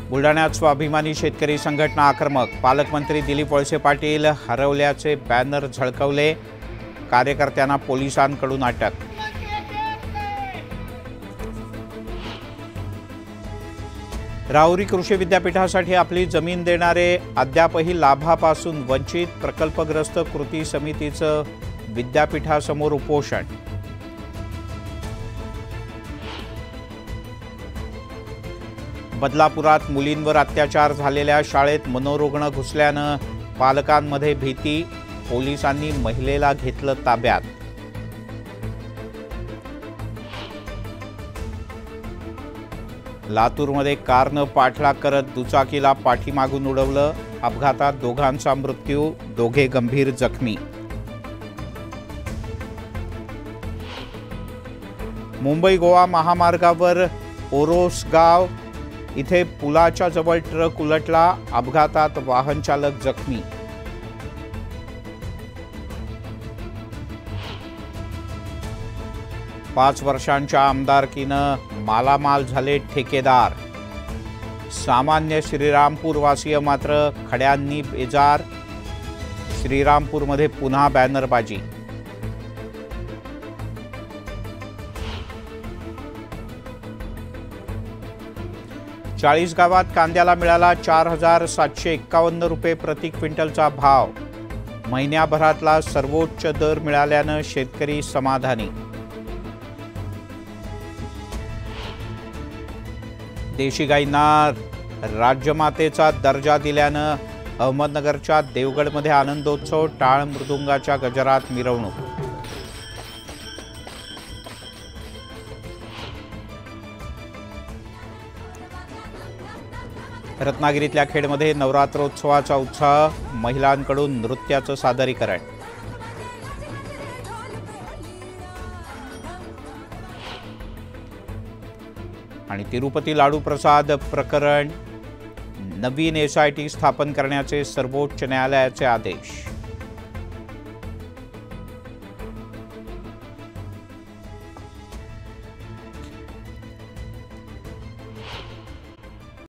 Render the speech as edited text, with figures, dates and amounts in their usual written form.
बुलढाण्यात स्वाभिमानी शेतकरी संघटना आक्रमक। पालकमंत्री दिलीप वळसे पाटील हरवल्याचे बॅनर झळकवले। कार्यकर्त्यांना पोलिसांकडून अटक। राहुरी कृषी विद्यापीठासाठी आपली जमीन देणारे अद्यापही लाभापासून वंचित। प्रकल्पग्रस्त कृती समितीचं विद्यापीठासमोर उपोषण। बदलापुरात मुलींवर अत्याचार झालेल्या शाळेत मनोरुग्ण घुसल्यानं पालकांमध्ये भीती। पोलिसांनी महिलेला घेतलं ताब्यात। लातूरमध्ये कारनं पाठलाग करत दुचाकीला पाठीमागून उडवलं। अपघातात दोघांचा मृत्यू, दोघे गंभीर जखमी। मुंबई गोवा महामार्गावर ओरोसगाव इथे पुलाच्या जवळ ट्रक उलटला। अपघातात वाहन चालक जखमी। पाच वर्षांच्या आमदारकीनं मालामाल झाले ठेकेदार। सामान्य श्रीरामपूरवासीय मात्र खड्यांनी बेजार। श्रीरामपूरमध्ये पुन्हा बॅनरबाजी। चाळीसगावात कांद्याला मिळाला 4,751 रुपये प्रति क्विंटलचा भाव। महिन्याभरातला सर्वोच्च दर मिळाल्यानं शेतकरी समाधानी। देशी गायींना राज्यमातेचा दर्जा दिल्यानं अहमदनगरच्या देवगडमध्ये आनंदोत्सव। टाळ मृदुंगाच्या गजरात मिरवणूक। रत्नागिरीतल्या खेडमध्ये नवरात्रोत्सवाचा उत्साह। महिलांकडून नृत्याचं सादरीकरण। आणि तिरुपती लाडू प्रसाद प्रकरण, नवीन SIT स्थापन करण्याचे सर्वोच्च न्यायालयाचे आदेश।